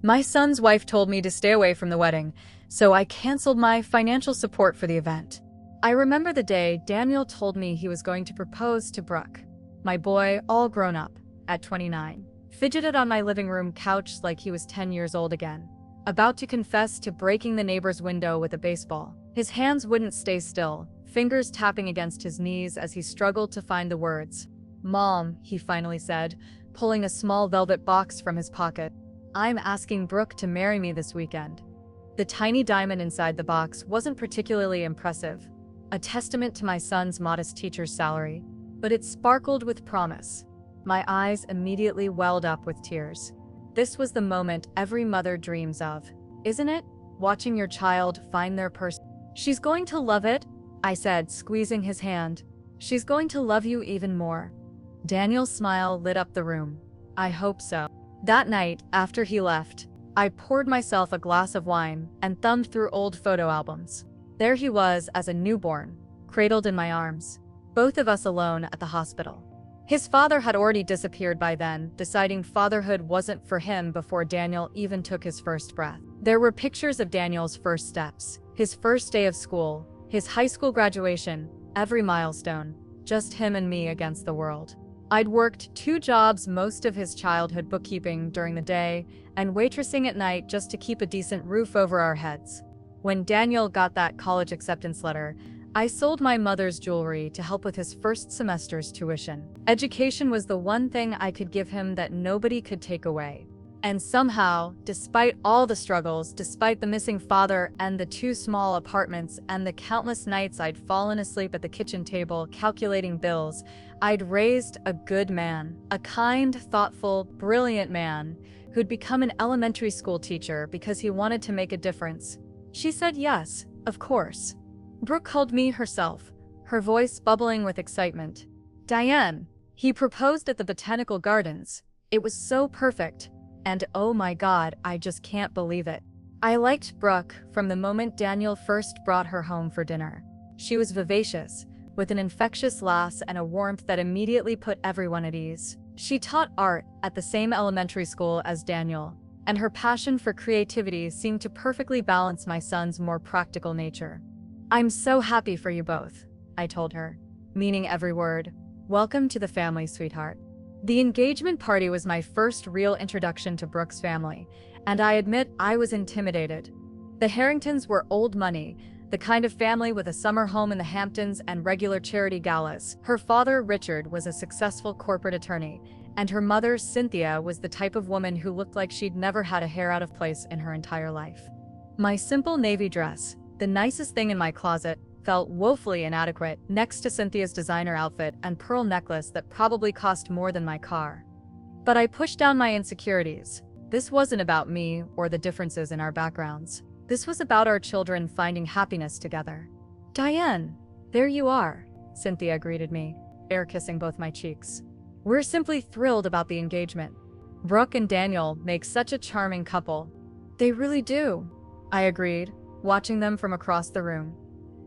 My son's wife told me to stay away from the wedding, so I canceled my financial support for the event. I remember the day Daniel told me he was going to propose to Brooke, my boy, all grown up, at 29. Fidgeted on my living room couch like he was 10 years old again, about to confess to breaking the neighbor's window with a baseball. His hands wouldn't stay still, fingers tapping against his knees as he struggled to find the words. "Mom," he finally said, pulling a small velvet box from his pocket. "I'm asking Brooke to marry me this weekend." The tiny diamond inside the box wasn't particularly impressive, a testament to my son's modest teacher's salary, but it sparkled with promise. My eyes immediately welled up with tears. This was the moment every mother dreams of, isn't it? Watching your child find their person. "She's going to love it," I said, squeezing his hand. "She's going to love you even more." Daniel's smile lit up the room. I hope so. That night, after he left, I poured myself a glass of wine and thumbed through old photo albums. There he was as a newborn, cradled in my arms, both of us alone at the hospital. His father had already disappeared by then, deciding fatherhood wasn't for him before Daniel even took his first breath. There were pictures of Daniel's first steps, his first day of school, his high school graduation, every milestone, just him and me against the world. I'd worked 2 jobs most of his childhood, bookkeeping during the day and waitressing at night just to keep a decent roof over our heads. When Daniel got that college acceptance letter, I sold my mother's jewelry to help with his first semester's tuition. Education was the one thing I could give him that nobody could take away. And somehow, despite all the struggles, despite the missing father and the 2 small apartments and the countless nights I'd fallen asleep at the kitchen table calculating bills, I'd raised a good man, a kind, thoughtful, brilliant man who'd become an elementary school teacher because he wanted to make a difference. She said yes, of course. Brooke called me herself, her voice bubbling with excitement. "Diane, he proposed at the Botanical Gardens. It was so perfect. And oh my God, I just can't believe it." I liked Brooke from the moment Daniel first brought her home for dinner. She was vivacious, with an infectious laugh and a warmth that immediately put everyone at ease. She taught art at the same elementary school as Daniel, and her passion for creativity seemed to perfectly balance my son's more practical nature. "I'm so happy for you both," I told her, meaning every word. "Welcome to the family, sweetheart." The engagement party was my first real introduction to Brooke's family, and I admit I was intimidated. The Harringtons were old money, the kind of family with a summer home in the Hamptons and regular charity galas. Her father, Richard, was a successful corporate attorney, and her mother, Cynthia, was the type of woman who looked like she'd never had a hair out of place in her entire life. My simple navy dress, the nicest thing in my closet, felt woefully inadequate next to Cynthia's designer outfit and pearl necklace that probably cost more than my car. But I pushed down my insecurities. This wasn't about me or the differences in our backgrounds. This was about our children finding happiness together. "Diane, there you are," Cynthia greeted me, air kissing both my cheeks. "We're simply thrilled about the engagement. Brooke and Daniel make such a charming couple." "They really do," I agreed, watching them from across the room.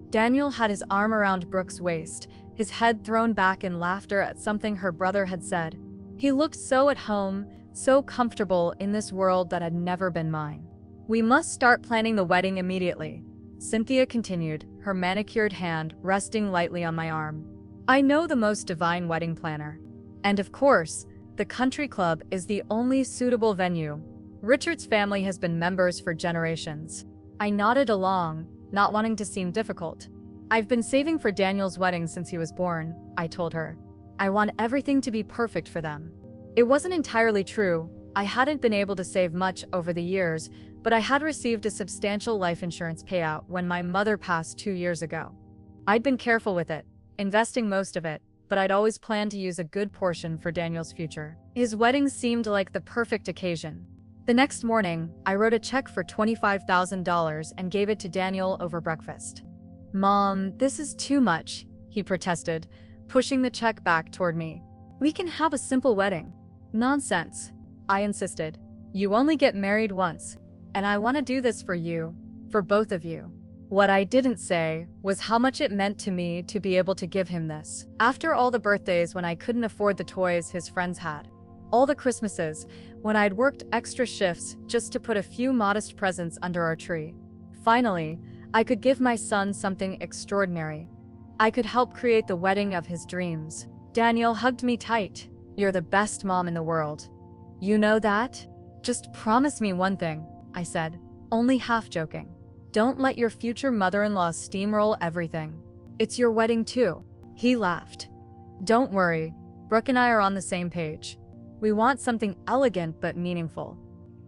Daniel had his arm around Brooke's waist, his head thrown back in laughter at something her brother had said. He looked so at home, so comfortable in this world that had never been mine. "We must start planning the wedding immediately," Cynthia continued, her manicured hand resting lightly on my arm. "I know the most divine wedding planner. And of course, the country club is the only suitable venue. Richard's family has been members for generations." I nodded along, not wanting to seem difficult. "I've been saving for Daniel's wedding since he was born," I told her. "I want everything to be perfect for them." It wasn't entirely true. I hadn't been able to save much over the years, but I had received a substantial life insurance payout when my mother passed 2 years ago. I'd been careful with it, investing most of it, but I'd always planned to use a good portion for Daniel's future. His wedding seemed like the perfect occasion. The next morning, I wrote a check for $25,000 and gave it to Daniel over breakfast. "Mom, this is too much," he protested, pushing the check back toward me. "We can have a simple wedding." "Nonsense," I insisted. "You only get married once, and I want to do this for you, for both of you." What I didn't say was how much it meant to me to be able to give him this. After all the birthdays when I couldn't afford the toys his friends had. All the Christmases, when I'd worked extra shifts just to put a few modest presents under our tree. Finally, I could give my son something extraordinary. I could help create the wedding of his dreams. Daniel hugged me tight. "You're the best mom in the world. You know that? Just promise me one thing," I said, only half joking. "Don't let your future mother-in-law steamroll everything. It's your wedding too." He laughed. "Don't worry, Brooke and I are on the same page. We want something elegant but meaningful.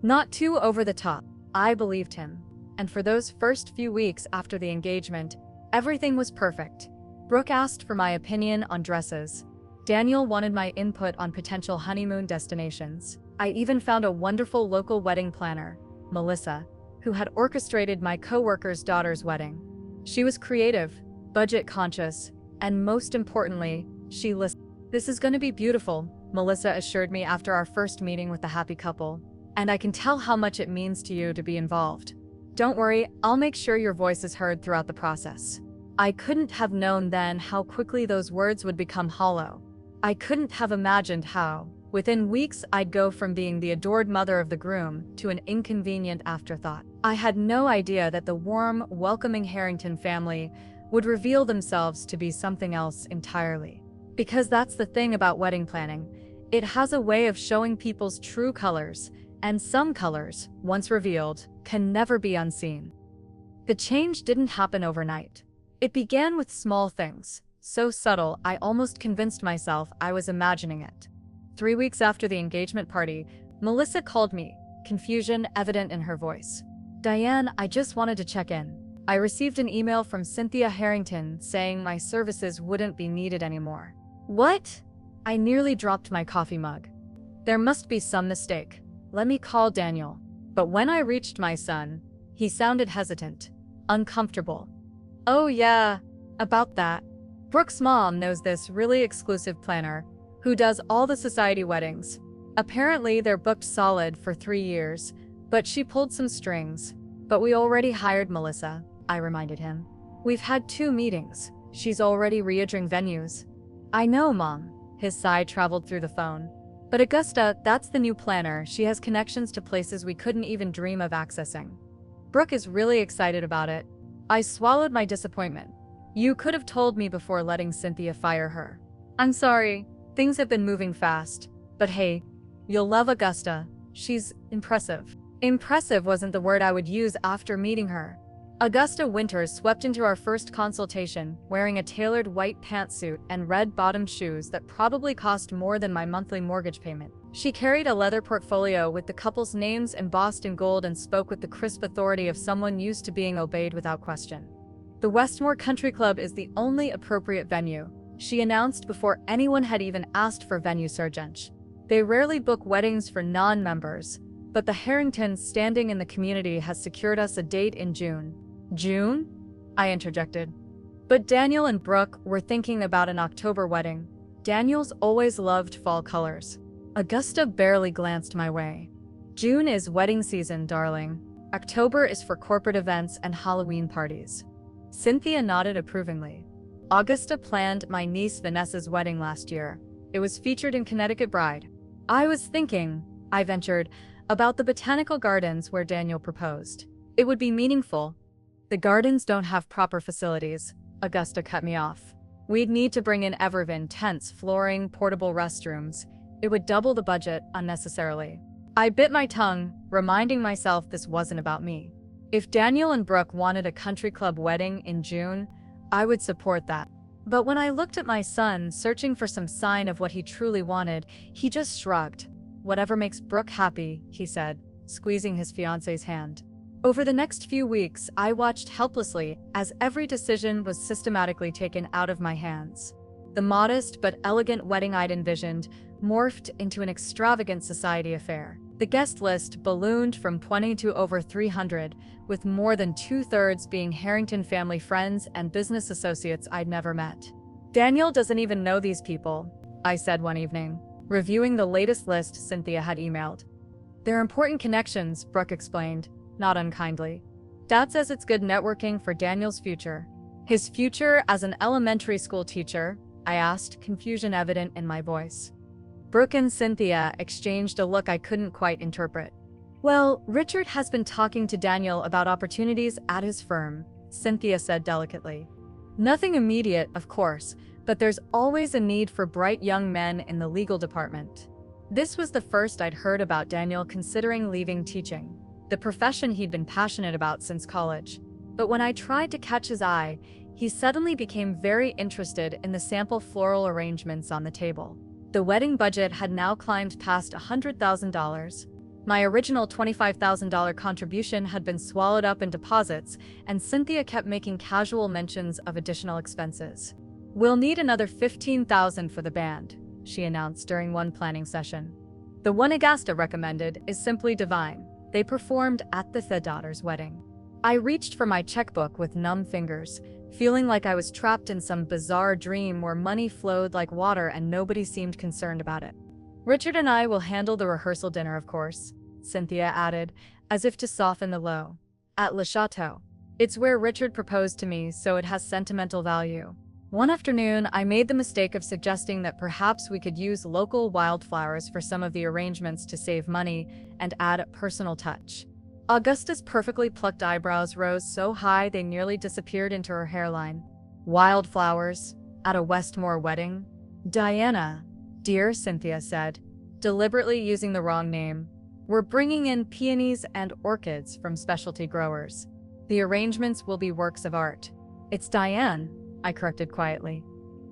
Not too over the top." I believed him. And for those first few weeks after the engagement, everything was perfect. Brooke asked for my opinion on dresses. Daniel wanted my input on potential honeymoon destinations. I even found a wonderful local wedding planner, Melissa, who had orchestrated my coworker's daughter's wedding. She was creative, budget-conscious, and most importantly, she listened. "This is going to be beautiful," Melissa assured me after our first meeting with the happy couple. "And I can tell how much it means to you to be involved. Don't worry, I'll make sure your voice is heard throughout the process." I couldn't have known then how quickly those words would become hollow. I couldn't have imagined how, within weeks, I'd go from being the adored mother of the groom to an inconvenient afterthought. I had no idea that the warm, welcoming Harrington family would reveal themselves to be something else entirely. Because that's the thing about wedding planning. It has a way of showing people's true colors, and some colors, once revealed, can never be unseen. The change didn't happen overnight. It began with small things, so subtle I almost convinced myself I was imagining it. 3 weeks after the engagement party, Melissa called me, confusion evident in her voice. "Diane, I just wanted to check in. I received an email from Cynthia Harrington saying my services wouldn't be needed anymore." "What?" I nearly dropped my coffee mug. There must be some mistake. Let me call Daniel. But when I reached my son, he sounded hesitant, uncomfortable. "Oh yeah, about that. Brooke's mom knows this really exclusive planner who does all the society weddings. Apparently they're booked solid for 3 years, but she pulled some strings. But we already hired Melissa," I reminded him. "We've had 2 meetings. She's already readjusting venues." "I know, Mom." His sigh traveled through the phone. "But Augusta, that's the new planner. She has connections to places we couldn't even dream of accessing. Brooke is really excited about it." I swallowed my disappointment. "You could have told me before letting Cynthia fire her." "I'm sorry. Things have been moving fast. But hey, you'll love Augusta. She's impressive." Impressive wasn't the word I would use after meeting her. Augusta Winters swept into our first consultation, wearing a tailored white pantsuit and red-bottomed shoes that probably cost more than my monthly mortgage payment. She carried a leather portfolio with the couple's names embossed in gold and spoke with the crisp authority of someone used to being obeyed without question. "The Westmore Country Club is the only appropriate venue," she announced before anyone had even asked for venue surgeons. "They rarely book weddings for non-members, but the Harringtons' standing in the community has secured us a date in June." "June?" I interjected. But Daniel and Brooke were thinking about an October wedding. Daniel's always loved fall colors. Augusta barely glanced my way. "June is wedding season, darling. October is for corporate events and Halloween parties." Cynthia nodded approvingly. "Augusta planned my niece Vanessa's wedding last year. It was featured in Connecticut Bride." "I was thinking," I ventured, "about the botanical gardens where Daniel proposed. It would be meaningful." "The gardens don't have proper facilities," Augusta cut me off. "We'd need to bring in Evervin tents, flooring, portable restrooms. It would double the budget unnecessarily." I bit my tongue, reminding myself this wasn't about me. If Daniel and Brooke wanted a country club wedding in June, I would support that. But when I looked at my son, searching for some sign of what he truly wanted, he just shrugged. "Whatever makes Brooke happy," he said, squeezing his fiance's hand. Over the next few weeks, I watched helplessly as every decision was systematically taken out of my hands. The modest but elegant wedding I'd envisioned morphed into an extravagant society affair. The guest list ballooned from 20 to over 300, with more than 2/3 being Harrington family friends and business associates I'd never met. "Daniel doesn't even know these people," I said one evening, reviewing the latest list Cynthia had emailed. "They're important connections," Brooke explained, not unkindly. "Dad says it's good networking for Daniel's future." "His future as an elementary school teacher?" I asked, confusion evident in my voice. Brooke and Cynthia exchanged a look I couldn't quite interpret. Well, Richard has been talking to Daniel about opportunities at his firm, Cynthia said delicately. Nothing immediate, of course, but there's always a need for bright young men in the legal department. This was the first I'd heard about Daniel considering leaving teaching, the profession he'd been passionate about since college. But when I tried to catch his eye, he suddenly became very interested in the sample floral arrangements on the table. The wedding budget had now climbed past $100,000. My original $25,000 contribution had been swallowed up in deposits, and Cynthia kept making casual mentions of additional expenses. "We'll need another $15,000 for the band," she announced during one planning session. "The one Augusta recommended is simply divine. They performed at the daughter's wedding." I reached for my checkbook with numb fingers, feeling like I was trapped in some bizarre dream where money flowed like water and nobody seemed concerned about it. "Richard and I will handle the rehearsal dinner, of course," Cynthia added, as if to soften the blow. "At Le Chateau. It's where Richard proposed to me, so it has sentimental value." One afternoon, I made the mistake of suggesting that perhaps we could use local wildflowers for some of the arrangements to save money and add a personal touch. Augusta's perfectly plucked eyebrows rose so high they nearly disappeared into her hairline. "Wildflowers? At a Westmore wedding?" "Diana, dear," Cynthia said, deliberately using the wrong name. "We're bringing in peonies and orchids from specialty growers. The arrangements will be works of art." "It's Diane," I corrected quietly.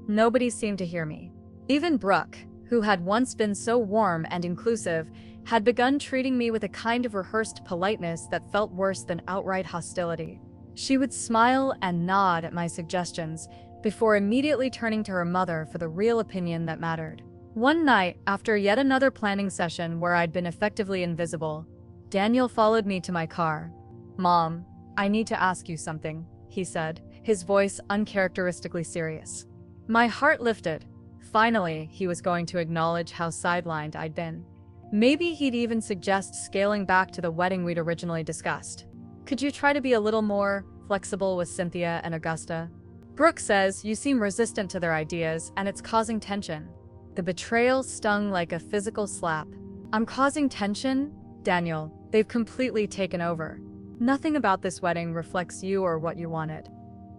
Nobody seemed to hear me. Even Brooke, who had once been so warm and inclusive, had begun treating me with a kind of rehearsed politeness that felt worse than outright hostility. She would smile and nod at my suggestions before immediately turning to her mother for the real opinion that mattered. One night, after yet another planning session where I'd been effectively invisible, Daniel followed me to my car. "Mom, I need to ask you something," he said, his voice uncharacteristically serious. My heart lifted. Finally, he was going to acknowledge how sidelined I'd been. Maybe he'd even suggest scaling back to the wedding we'd originally discussed. "Could you try to be a little more flexible with Cynthia and Augusta? Brooke says you seem resistant to their ideas and it's causing tension." The betrayal stung like a physical slap. "I'm causing tension? Daniel, they've completely taken over. Nothing about this wedding reflects you or what you wanted."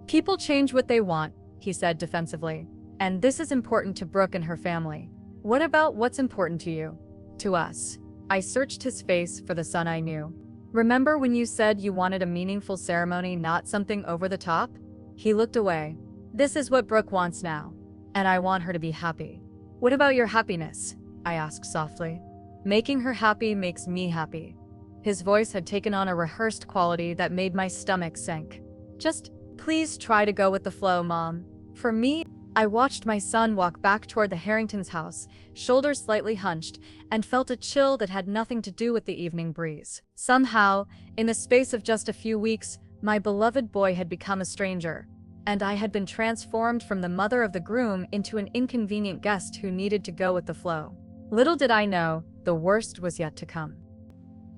"People change what they want," he said defensively. "And this is important to Brooke and her family. What about what's important to you? To us?" I searched his face for the son I knew. "Remember when you said you wanted a meaningful ceremony, not something over the top?" He looked away. "This is what Brooke wants now, and I want her to be happy." "What about your happiness?" I asked softly. "Making her happy makes me happy." His voice had taken on a rehearsed quality that made my stomach sink. "Just please try to go with the flow, Mom. For me," I watched my son walk back toward the Harringtons' house, shoulders slightly hunched, and felt a chill that had nothing to do with the evening breeze. Somehow, in the space of just a few weeks, my beloved boy had become a stranger, and I had been transformed from the mother of the groom into an inconvenient guest who needed to go with the flow. Little did I know, the worst was yet to come.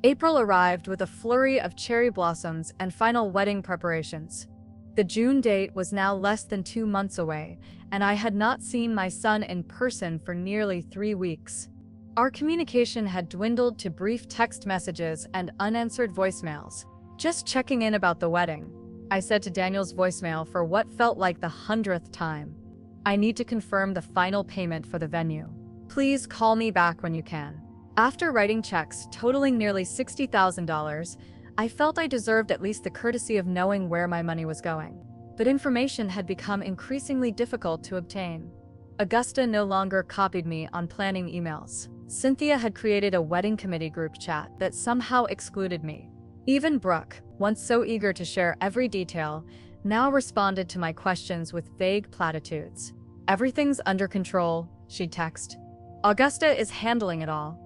April arrived with a flurry of cherry blossoms and final wedding preparations. The June date was now less than 2 months away, and I had not seen my son in person for nearly 3 weeks. Our communication had dwindled to brief text messages and unanswered voicemails. "Just checking in about the wedding," I said to Daniel's voicemail for what felt like the 100th time. "I need to confirm the final payment for the venue. Please call me back when you can." After writing checks totaling nearly $60,000, I felt I deserved at least the courtesy of knowing where my money was going. But information had become increasingly difficult to obtain. Augusta no longer copied me on planning emails. Cynthia had created a wedding committee group chat that somehow excluded me. Even Brooke, once so eager to share every detail, now responded to my questions with vague platitudes. "Everything's under control," she'd text. "Augusta is handling it all."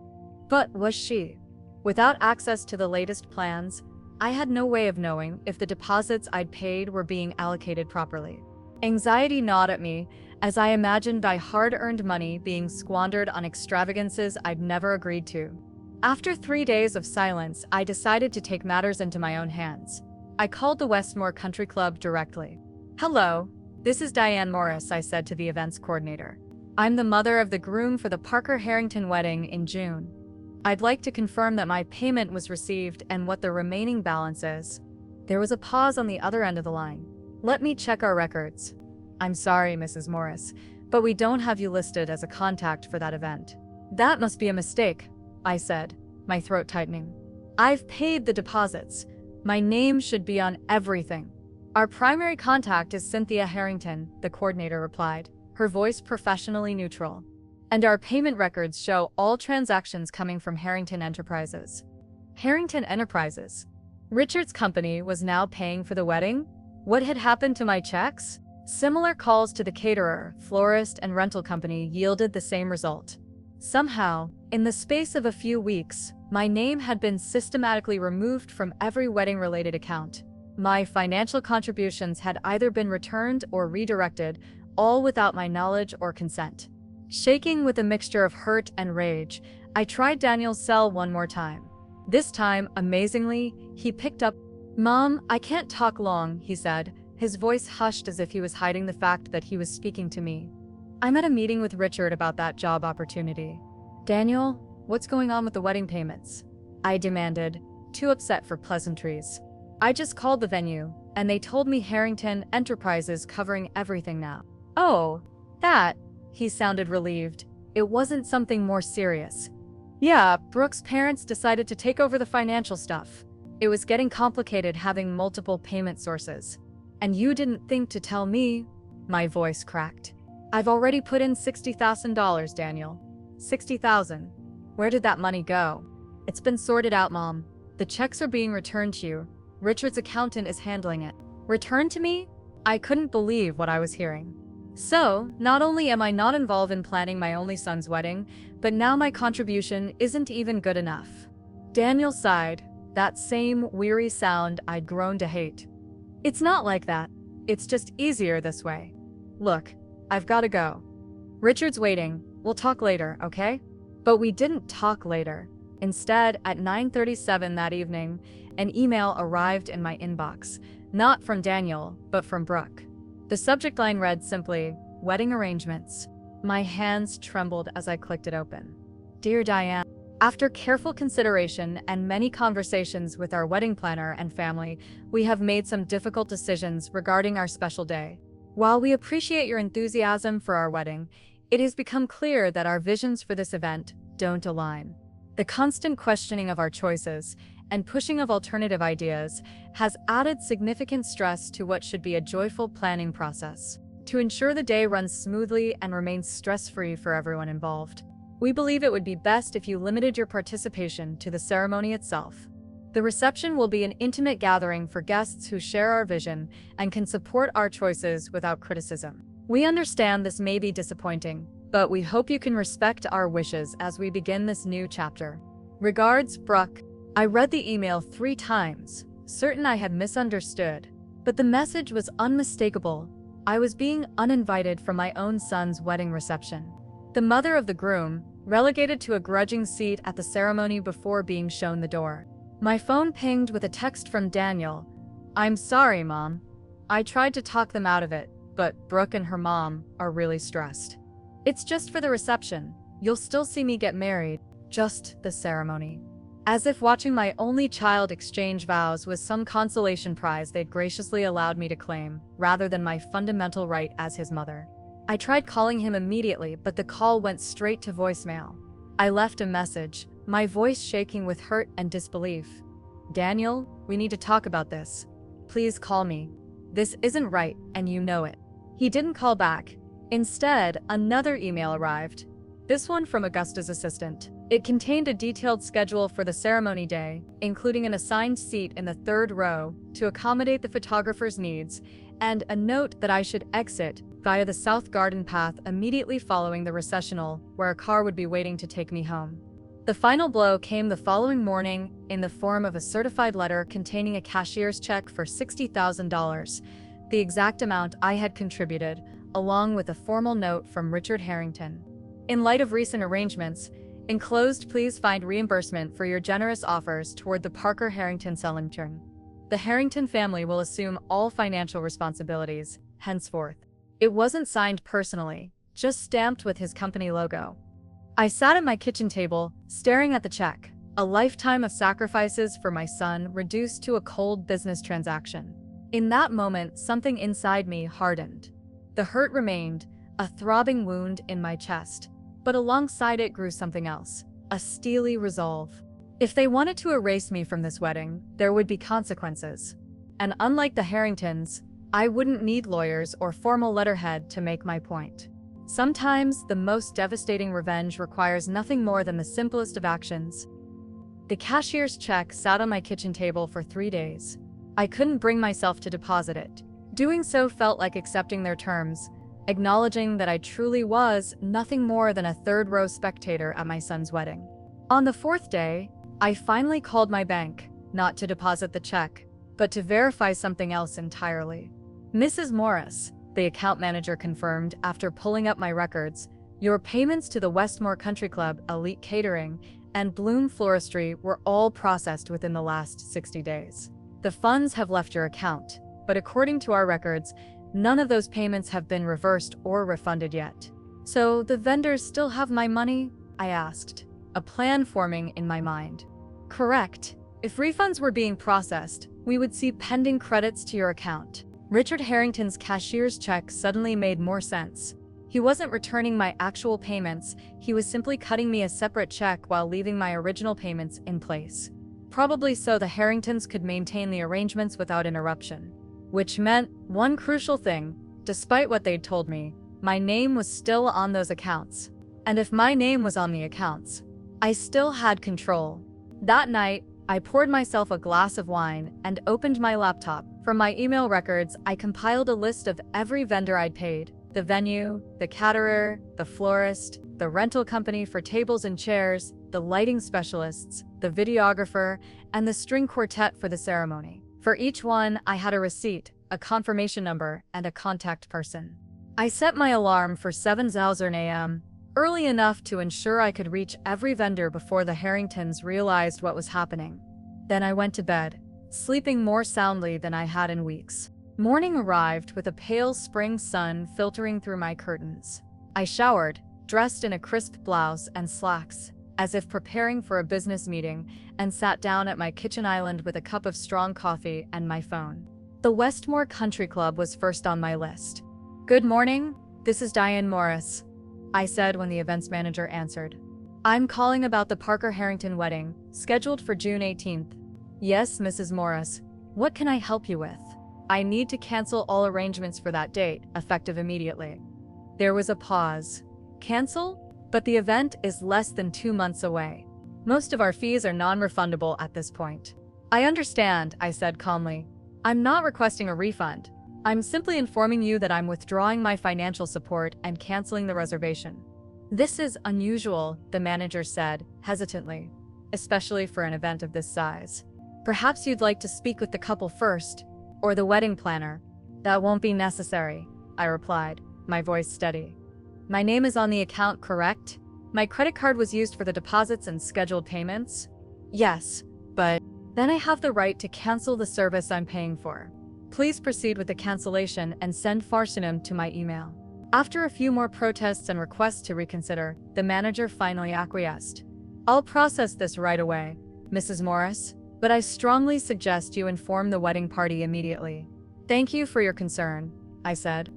But was she? Without access to the latest plans, I had no way of knowing if the deposits I'd paid were being allocated properly. Anxiety gnawed at me as I imagined my hard-earned money being squandered on extravagances I'd never agreed to. After 3 days of silence, I decided to take matters into my own hands. I called the Westmore Country Club directly. "Hello, this is Diane Morris," I said to the events coordinator. I'm the mother of the groom for the Parker Harrington wedding in June. I'd like to confirm that my payment was received and what the remaining balance is. There was a pause on the other end of the line. Let me check our records. I'm sorry, Mrs. Morris, but we don't have you listed as a contact for that event. That must be a mistake, I said, my throat tightening. I've paid the deposits. My name should be on everything. Our primary contact is Cynthia Harrington, the coordinator replied, her voice professionally neutral. And our payment records show all transactions coming from Harrington Enterprises. Harrington Enterprises? Richard's company was now paying for the wedding? What had happened to my checks? Similar calls to the caterer, florist, and rental company yielded the same result. Somehow, in the space of a few weeks, my name had been systematically removed from every wedding-related account. My financial contributions had either been returned or redirected, all without my knowledge or consent. Shaking with a mixture of hurt and rage, I tried Daniel's cell one more time. This time, amazingly, he picked up. "Mom, I can't talk long," he said, his voice hushed as if he was hiding the fact that he was speaking to me. "I'm at a meeting with Richard about that job opportunity." "Daniel, what's going on with the wedding payments?" I demanded, too upset for pleasantries. "I just called the venue, and they told me Harrington Enterprises covering everything now." "Oh, that," he sounded relieved. It wasn't something more serious. "Yeah, Brooke's parents decided to take over the financial stuff. It was getting complicated having multiple payment sources. And you didn't think to tell me?" My voice cracked. "I've already put in $60,000, Daniel." $60,000? Where did that money go? "It's been sorted out, Mom. The checks are being returned to you. Richard's accountant is handling it." "Returned to me?" I couldn't believe what I was hearing. So, not only am I not involved in planning my only son's wedding, but now my contribution isn't even good enough. Daniel sighed, that same weary sound I'd grown to hate. "It's not like that. It's just easier this way. Look, I've gotta go. Richard's waiting. We'll talk later, okay?" But we didn't talk later. Instead, at 9:37 that evening, an email arrived in my inbox, not from Daniel, but from Brooke. The subject line read simply, "Wedding arrangements." My hands trembled as I clicked it open. "Dear Diane, after careful consideration and many conversations with our wedding planner and family, we have made some difficult decisions regarding our special day. While we appreciate your enthusiasm for our wedding, it has become clear that our visions for this event don't align. The constant questioning of our choices and pushing of alternative ideas has added significant stress to what should be a joyful planning process. To ensure the day runs smoothly and remains stress-free for everyone involved, we believe it would be best if you limited your participation to the ceremony itself. The reception will be an intimate gathering for guests who share our vision and can support our choices without criticism. We understand this may be disappointing, but we hope you can respect our wishes as we begin this new chapter. Regards, Brooke." I read the email 3 times, certain I had misunderstood, but the message was unmistakable. I was being uninvited from my own son's wedding reception. The mother of the groom, relegated to a grudging seat at the ceremony before being shown the door. My phone pinged with a text from Daniel. "I'm sorry, Mom. I tried to talk them out of it, but Brooke and her mom are really stressed. It's just for the reception. You'll still see me get married, just the ceremony." As if watching my only child exchange vows was some consolation prize they'd graciously allowed me to claim, rather than my fundamental right as his mother. I tried calling him immediately, but the call went straight to voicemail. I left a message, my voice shaking with hurt and disbelief. "Daniel, we need to talk about this. Please call me. This isn't right, and you know it." He didn't call back. Instead, another email arrived. This one from Augusta's assistant. It contained a detailed schedule for the ceremony day, including an assigned seat in the 3rd row to accommodate the photographer's needs, and a note that I should exit via the south garden path immediately following the recessional, where a car would be waiting to take me home. The final blow came the following morning in the form of a certified letter containing a cashier's check for $60,000, the exact amount I had contributed, along with a formal note from Richard Harrington. "In light of recent arrangements, enclosed, please find reimbursement for your generous offers toward the Parker Harrington celebration. The Harrington family will assume all financial responsibilities henceforth." It wasn't signed personally, just stamped with his company logo. I sat at my kitchen table, staring at the check, a lifetime of sacrifices for my son reduced to a cold business transaction. In that moment, something inside me hardened. The hurt remained, a throbbing wound in my chest, but alongside it grew something else, a steely resolve. If they wanted to erase me from this wedding, there would be consequences. And unlike the Harringtons, I wouldn't need lawyers or formal letterhead to make my point. Sometimes, the most devastating revenge requires nothing more than the simplest of actions. The cashier's check sat on my kitchen table for 3 days. I couldn't bring myself to deposit it. Doing so felt like accepting their terms, acknowledging that I truly was nothing more than a third-row spectator at my son's wedding. On the 4th day, I finally called my bank, not to deposit the check, but to verify something else entirely. "Mrs. Morris," the account manager confirmed after pulling up my records, "your payments to the Westmore Country Club, Elite Catering, and Bloom Floristry were all processed within the last 60 days. The funds have left your account, but according to our records, none of those payments have been reversed or refunded yet." "So the vendors still have my money?" I asked, a plan forming in my mind. "Correct. If refunds were being processed, we would see pending credits to your account." Richard Harrington's cashier's check suddenly made more sense. He wasn't returning my actual payments, he was simply cutting me a separate check while leaving my original payments in place. Probably so the Harringtons could maintain the arrangements without interruption. Which meant one crucial thing: despite what they'd told me, my name was still on those accounts. And if my name was on the accounts, I still had control. That night, I poured myself a glass of wine and opened my laptop. From my email records, I compiled a list of every vendor I'd paid: the venue, the caterer, the florist, the rental company for tables and chairs, the lighting specialists, the videographer, and the string quartet for the ceremony. For each one, I had a receipt, a confirmation number, and a contact person. I set my alarm for 7:00 a.m., early enough to ensure I could reach every vendor before the Harringtons realized what was happening. Then I went to bed, sleeping more soundly than I had in weeks. Morning arrived with a pale spring sun filtering through my curtains. I showered, dressed in a crisp blouse and slacks, as if preparing for a business meeting, and sat down at my kitchen island with a cup of strong coffee and my phone. The Westmore Country Club was first on my list. "Good morning, this is Diane Morris," I said when the events manager answered. "I'm calling about the Parker Harrington wedding, scheduled for June 18th. "Yes, Mrs. Morris. What can I help you with?" "I need to cancel all arrangements for that date, effective immediately." There was a pause. "Cancel? But the event is less than 2 months away. Most of our fees are non-refundable at this point." "I understand," I said calmly. "I'm not requesting a refund. I'm simply informing you that I'm withdrawing my financial support and canceling the reservation." "This is unusual," the manager said, hesitantly, "especially for an event of this size. Perhaps you'd like to speak with the couple first, or the wedding planner." "That won't be necessary," I replied, my voice steady. "My name is on the account, correct? My credit card was used for the deposits and scheduled payments?" "Yes, but then I have the right to cancel the service I'm paying for. Please proceed with the cancellation and send Farsinum to my email." After a few more protests and requests to reconsider, the manager finally acquiesced. "I'll process this right away, Mrs. Morris, but I strongly suggest you inform the wedding party immediately." "Thank you for your concern," I said.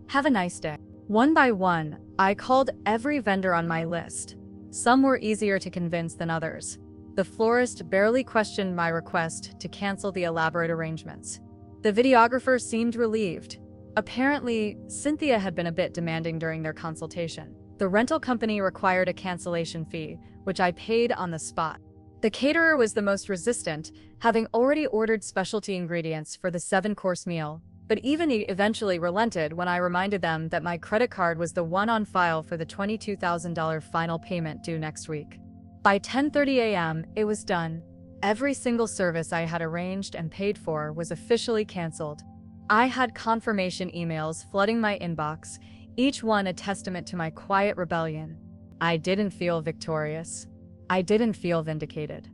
"Have a nice day." One by one, I called every vendor on my list. Some were easier to convince than others. The florist barely questioned my request to cancel the elaborate arrangements. The videographer seemed relieved. Apparently, Cynthia had been a bit demanding during their consultation. The rental company required a cancellation fee, which I paid on the spot. The caterer was the most resistant, having already ordered specialty ingredients for the 7-course meal, but even he eventually relented when I reminded them that my credit card was the one on file for the $22,000 final payment due next week. By 10:30 a.m., it was done. Every single service I had arranged and paid for was officially canceled. I had confirmation emails flooding my inbox, each one a testament to my quiet rebellion. I didn't feel victorious. I didn't feel vindicated.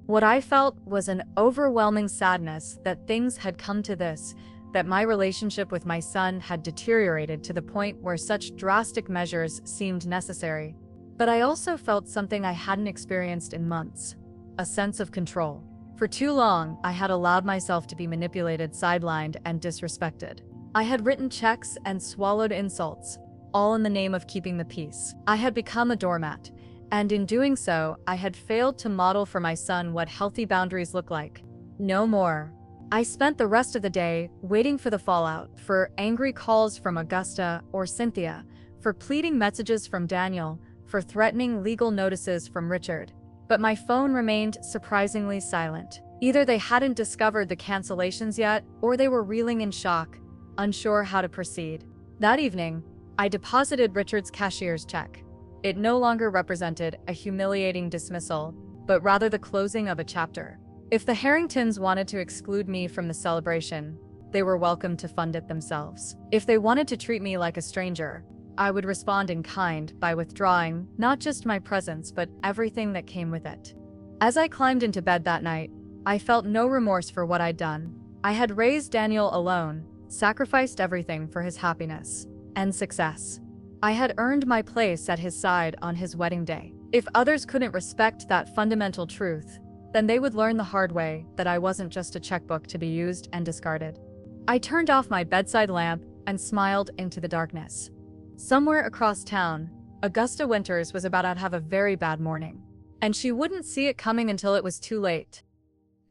What I felt was an overwhelming sadness that things had come to this, that my relationship with my son had deteriorated to the point where such drastic measures seemed necessary. But I also felt something I hadn't experienced in months: a sense of control. For too long, I had allowed myself to be manipulated, sidelined, and disrespected. I had written checks and swallowed insults, all in the name of keeping the peace. I had become a doormat, and in doing so, I had failed to model for my son what healthy boundaries look like. No more. I spent the rest of the day waiting for the fallout, for angry calls from Augusta or Cynthia, for pleading messages from Daniel, for threatening legal notices from Richard. But my phone remained surprisingly silent. Either they hadn't discovered the cancellations yet, or they were reeling in shock, unsure how to proceed. That evening, I deposited Richard's cashier's check. It no longer represented a humiliating dismissal, but rather the closing of a chapter. If the Harringtons wanted to exclude me from the celebration, they were welcome to fund it themselves. If they wanted to treat me like a stranger, I would respond in kind by withdrawing not just my presence but everything that came with it. As I climbed into bed that night, I felt no remorse for what I'd done. I had raised Daniel alone, sacrificed everything for his happiness and success. I had earned my place at his side on his wedding day. If others couldn't respect that fundamental truth, then they would learn the hard way that I wasn't just a checkbook to be used and discarded. I turned off my bedside lamp and smiled into the darkness. Somewhere across town, Augusta Winters was about to have a very bad morning, and she wouldn't see it coming until it was too late.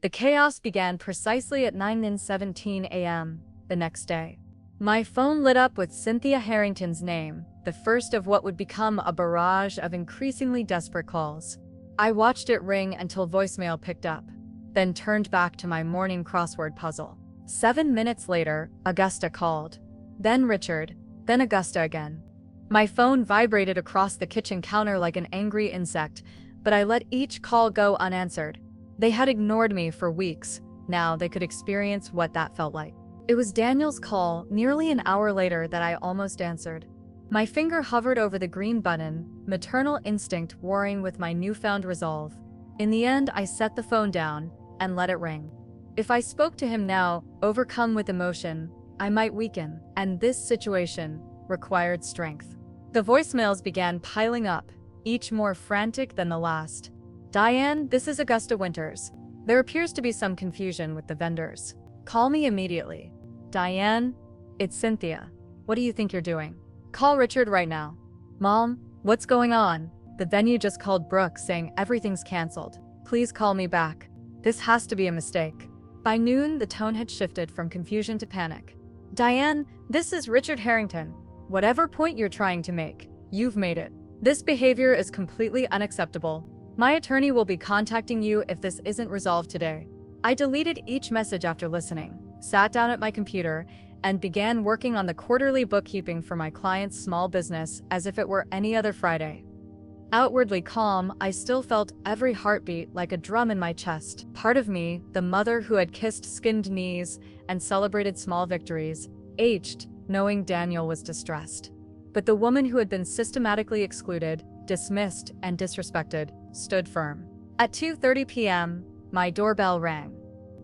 The chaos began precisely at 9:17 a.m. the next day. My phone lit up with Cynthia Harrington's name, the first of what would become a barrage of increasingly desperate calls. I watched it ring until voicemail picked up, then turned back to my morning crossword puzzle. 7 minutes later, Augusta called. Then Richard. Then Augusta again. My phone vibrated across the kitchen counter like an angry insect, but I let each call go unanswered. They had ignored me for weeks. Now they could experience what that felt like. It was Daniel's call, nearly an hour later, that I almost answered. My finger hovered over the green button, maternal instinct warring with my newfound resolve. In the end, I set the phone down and let it ring. If I spoke to him now, overcome with emotion, I might weaken, and this situation required strength. The voicemails began piling up, each more frantic than the last. Diane, this is Augusta Winters. There appears to be some confusion with the vendors. Call me immediately. Diane, it's Cynthia. What do you think you're doing? Call Richard right now. Mom, what's going on? The venue just called Brooke saying everything's canceled. Please call me back. This has to be a mistake. By noon, the tone had shifted from confusion to panic. Diane, this is Richard Harrington. Whatever point you're trying to make, you've made it. This behavior is completely unacceptable. My attorney will be contacting you if this isn't resolved today. I deleted each message after listening, sat down at my computer, and began working on the quarterly bookkeeping for my client's small business as if it were any other Friday. Outwardly calm, I still felt every heartbeat like a drum in my chest. Part of me, the mother who had kissed skinned knees and celebrated small victories, ached, knowing Daniel was distressed. But the woman who had been systematically excluded, dismissed, and disrespected, stood firm. At 2:30 p.m., my doorbell rang.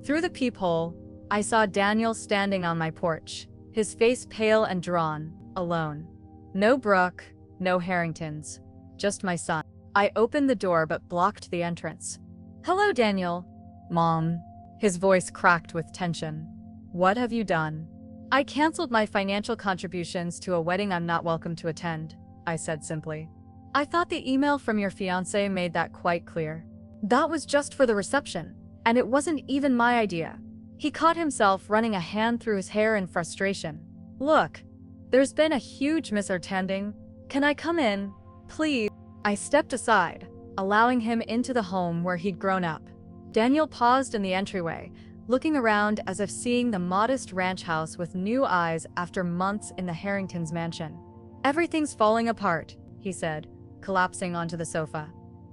Through the peephole, I saw Daniel standing on my porch, his face pale and drawn, alone. No Brooke, no Harringtons, just my son. I opened the door but blocked the entrance. Hello, Daniel. Mom. His voice cracked with tension. What have you done? I canceled my financial contributions to a wedding I'm not welcome to attend, I said simply. I thought the email from your fiancé made that quite clear. That was just for the reception, and it wasn't even my idea. He caught himself running a hand through his hair in frustration. Look, there's been a huge misunderstanding. Can I come in, please? I stepped aside, allowing him into the home where he'd grown up. Daniel paused in the entryway, looking around as if seeing the modest ranch house with new eyes after months in the Harringtons' mansion. Everything's falling apart, he said, collapsing onto the sofa.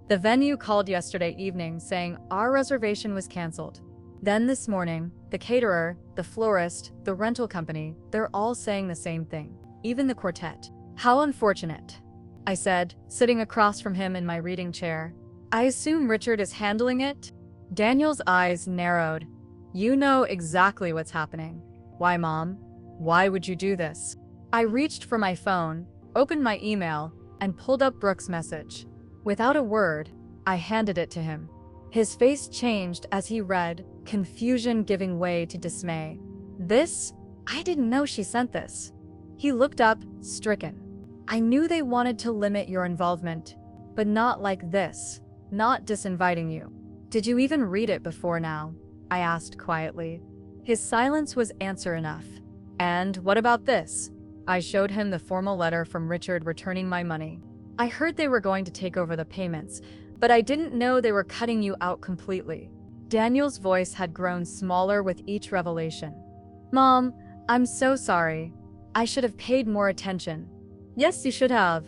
The venue called yesterday evening saying our reservation was canceled. Then this morning, the caterer, the florist, the rental company, they're all saying the same thing. Even the quartet. How unfortunate, I said, sitting across from him in my reading chair. I assume Richard is handling it? Daniel's eyes narrowed. You know exactly what's happening. Why, Mom? Why would you do this? I reached for my phone, opened my email, and pulled up Brooke's message. Without a word, I handed it to him. His face changed as he read, confusion giving way to dismay. This? I didn't know she sent this. He looked up, stricken. I knew they wanted to limit your involvement, but not like this, not disinviting you. Did you even read it before now? I asked quietly. His silence was answer enough. And what about this? I showed him the formal letter from Richard returning my money. I heard they were going to take over the payments, but I didn't know they were cutting you out completely. Daniel's voice had grown smaller with each revelation. Mom, I'm so sorry. I should have paid more attention. Yes, you should have.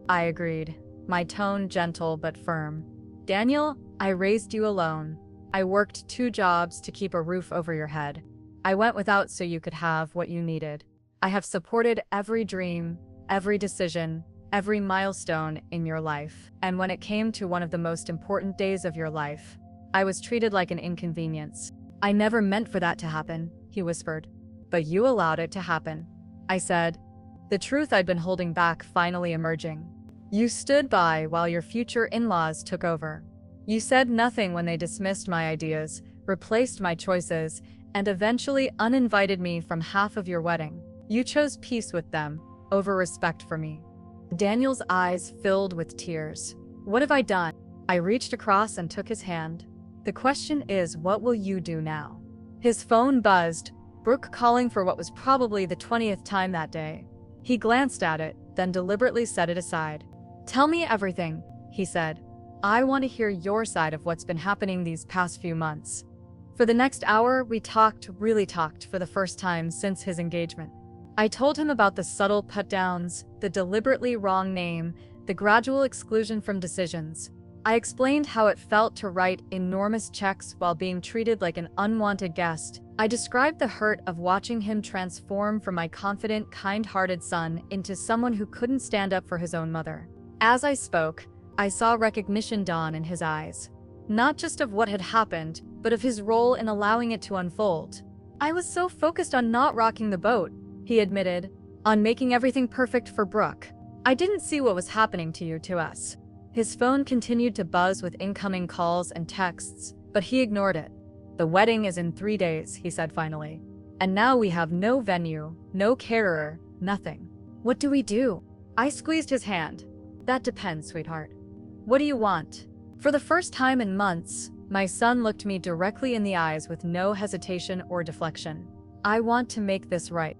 I agreed, my tone gentle but firm. Daniel, I raised you alone. I worked 2 jobs to keep a roof over your head. I went without so you could have what you needed. I have supported every dream, every decision, every milestone in your life. And when it came to one of the most important days of your life, I was treated like an inconvenience. I never meant for that to happen, he whispered. But you allowed it to happen. I said, the truth I'd been holding back finally emerging. You stood by while your future in-laws took over. You said nothing when they dismissed my ideas, replaced my choices, and eventually uninvited me from half of your wedding. You chose peace with them, over respect for me. Daniel's eyes filled with tears. What have I done? I reached across and took his hand. The question is, what will you do now? His phone buzzed, Brooke calling for what was probably the 20th time that day. He glanced at it, then deliberately set it aside. Tell me everything, he said. I want to hear your side of what's been happening these past few months. For the next hour, we really talked for the first time since his engagement. I told him about the subtle put-downs, the deliberately wrong name, the gradual exclusion from decisions. I explained how it felt to write enormous checks while being treated like an unwanted guest. I described the hurt of watching him transform from my confident, kind-hearted son into someone who couldn't stand up for his own mother. As I spoke, I saw recognition dawn in his eyes. Not just of what had happened, but of his role in allowing it to unfold. I was so focused on not rocking the boat, he admitted, on making everything perfect for Brooke. I didn't see what was happening to us. His phone continued to buzz with incoming calls and texts, but he ignored it. The wedding is in 3 days, he said finally. And now we have no venue, no caterer, nothing. What do we do? I squeezed his hand. That depends, sweetheart. What do you want? For the first time in months, my son looked me directly in the eyes with no hesitation or deflection. I want to make this right.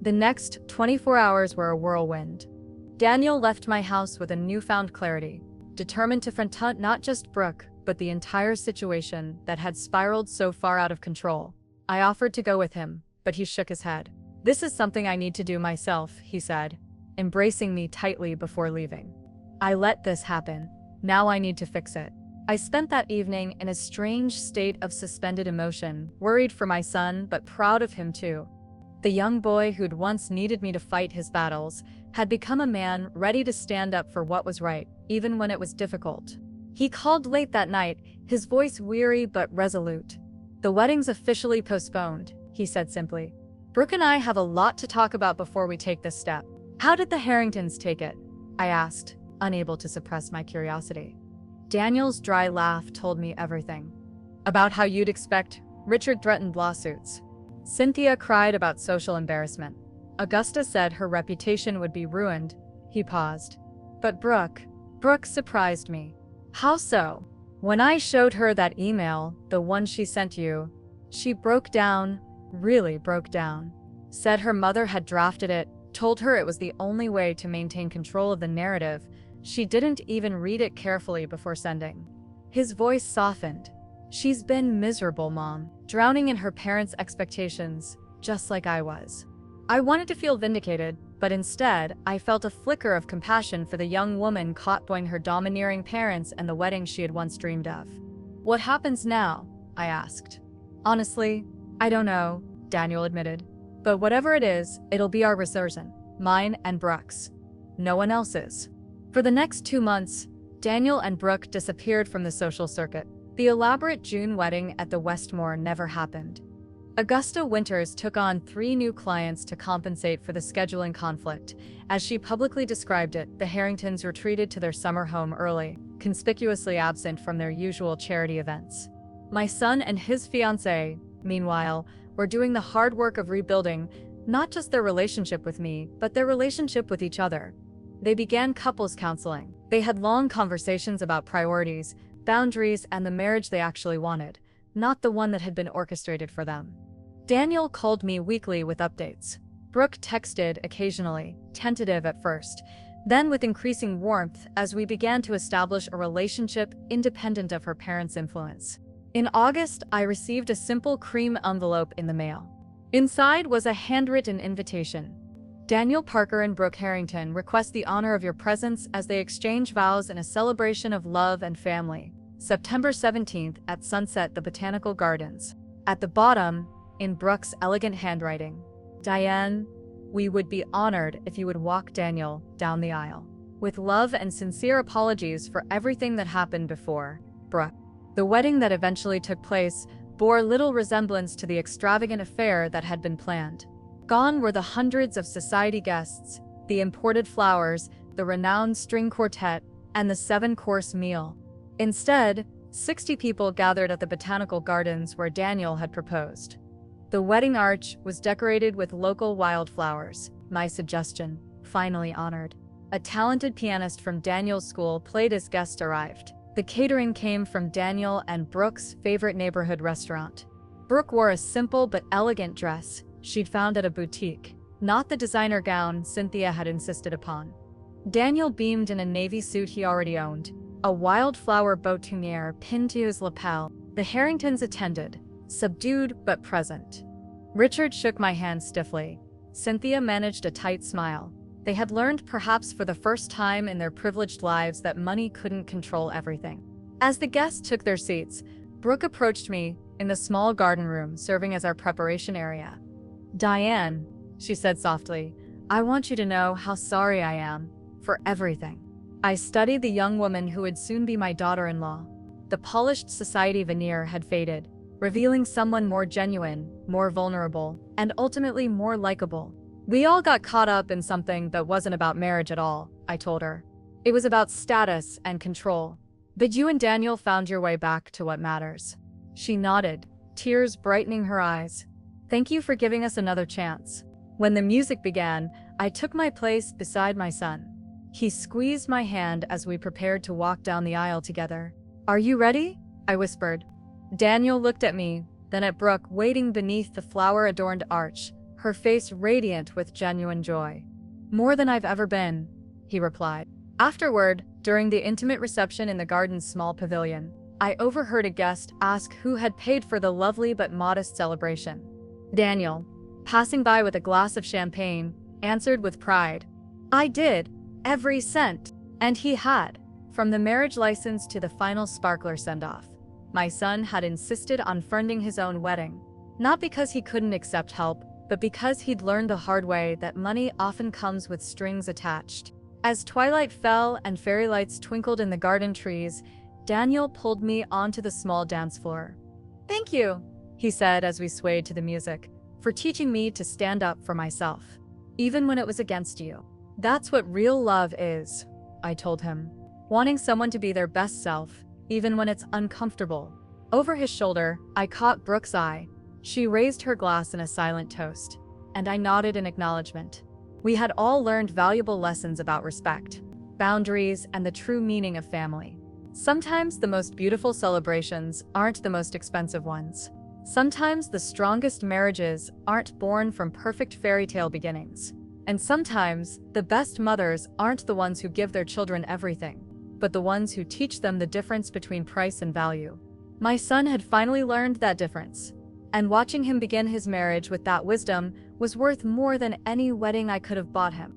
The next 24 hours were a whirlwind. Daniel left my house with a newfound clarity, determined to confront not just Brooke, but the entire situation that had spiraled so far out of control. I offered to go with him, but he shook his head. This is something I need to do myself, he said, embracing me tightly before leaving. I let this happen. Now I need to fix it. I spent that evening in a strange state of suspended emotion, worried for my son, but proud of him too. The young boy who'd once needed me to fight his battles had become a man ready to stand up for what was right, even when it was difficult. He called late that night, his voice weary but resolute. The wedding's officially postponed, he said simply. Brooke and I have a lot to talk about before we take this step. How did the Harringtons take it? I asked, unable to suppress my curiosity. Daniel's dry laugh told me everything. About how you'd expect, Richard threatened lawsuits. Cynthia cried about social embarrassment. Augusta said her reputation would be ruined. He paused. But Brooke surprised me. How so? When I showed her that email, the one she sent you, she broke down, really broke down. Said her mother had drafted it, told her it was the only way to maintain control of the narrative. She didn't even read it carefully before sending. His voice softened. She's been miserable, Mom, drowning in her parents' expectations, just like I was. I wanted to feel vindicated, but instead, I felt a flicker of compassion for the young woman caught between her domineering parents and the wedding she had once dreamed of. What happens now? I asked. Honestly, I don't know, Daniel admitted. But whatever it is, it'll be our resurgence, mine and Brooke's. No one else's. For the next 2 months, Daniel and Brooke disappeared from the social circuit. The elaborate June wedding at the Westmore never happened. Augusta Winters took on 3 new clients to compensate for the scheduling conflict. As she publicly described it, the Harringtons retreated to their summer home early, conspicuously absent from their usual charity events. My son and his fiancée, meanwhile, were doing the hard work of rebuilding not just their relationship with me, but their relationship with each other. They began couples counseling. They had long conversations about priorities, boundaries, and the marriage they actually wanted, not the one that had been orchestrated for them. Daniel called me weekly with updates. Brooke texted occasionally, tentative at first, then with increasing warmth as we began to establish a relationship independent of her parents' influence. In August, I received a simple cream envelope in the mail. Inside was a handwritten invitation. Daniel Parker and Brooke Harrington request the honor of your presence as they exchange vows in a celebration of love and family. September 17th at sunset, the Botanical Gardens. At the bottom, in Brooke's elegant handwriting, Diane, we would be honored if you would walk Daniel down the aisle. With love and sincere apologies for everything that happened before, Brooke. The wedding that eventually took place bore little resemblance to the extravagant affair that had been planned. Gone were the hundreds of society guests, the imported flowers, the renowned string quartet, and the 7-course meal. Instead, 60 people gathered at the Botanical Gardens where Daniel had proposed. The wedding arch was decorated with local wildflowers, my suggestion, finally honored. A talented pianist from Daniel's school played as guests arrived. The catering came from Daniel and Brooke's favorite neighborhood restaurant. Brooke wore a simple but elegant dress she'd found at a boutique, not the designer gown Cynthia had insisted upon. Daniel beamed in a navy suit he already owned, a wildflower boutonniere pinned to his lapel. The Harringtons attended, subdued but present. Richard shook my hand stiffly. Cynthia managed a tight smile. They had learned, perhaps for the first time in their privileged lives, that money couldn't control everything. As the guests took their seats, Brooke approached me in the small garden room serving as our preparation area. Diane, she said softly, I want you to know how sorry I am for everything. I studied the young woman who would soon be my daughter-in-law. The polished society veneer had faded, revealing someone more genuine, more vulnerable, and ultimately more likable. We all got caught up in something that wasn't about marriage at all, I told her. It was about status and control. But you and Daniel found your way back to what matters. She nodded, tears brightening her eyes. Thank you for giving us another chance. When the music began, I took my place beside my son. He squeezed my hand as we prepared to walk down the aisle together. Are you ready? I whispered. Daniel looked at me, then at Brooke waiting beneath the flower-adorned arch, her face radiant with genuine joy. More than I've ever been, he replied. Afterward, during the intimate reception in the garden's small pavilion, I overheard a guest ask who had paid for the lovely but modest celebration. Daniel, passing by with a glass of champagne, answered with pride. I did, every cent. And he had, from the marriage license to the final sparkler send-off. My son had insisted on funding his own wedding, not because he couldn't accept help, but because he'd learned the hard way that money often comes with strings attached. As twilight fell and fairy lights twinkled in the garden trees, Daniel pulled me onto the small dance floor. Thank you, he said as we swayed to the music, for teaching me to stand up for myself, even when it was against you. That's what real love is, I told him. Wanting someone to be their best self, even when it's uncomfortable. Over his shoulder, I caught Brooke's eye. She raised her glass in a silent toast, and I nodded in acknowledgement. We had all learned valuable lessons about respect, boundaries, and the true meaning of family. Sometimes the most beautiful celebrations aren't the most expensive ones. Sometimes the strongest marriages aren't born from perfect fairy tale beginnings. And sometimes the best mothers aren't the ones who give their children everything, but the ones who teach them the difference between price and value. My son had finally learned that difference, and watching him begin his marriage with that wisdom was worth more than any wedding I could have bought him.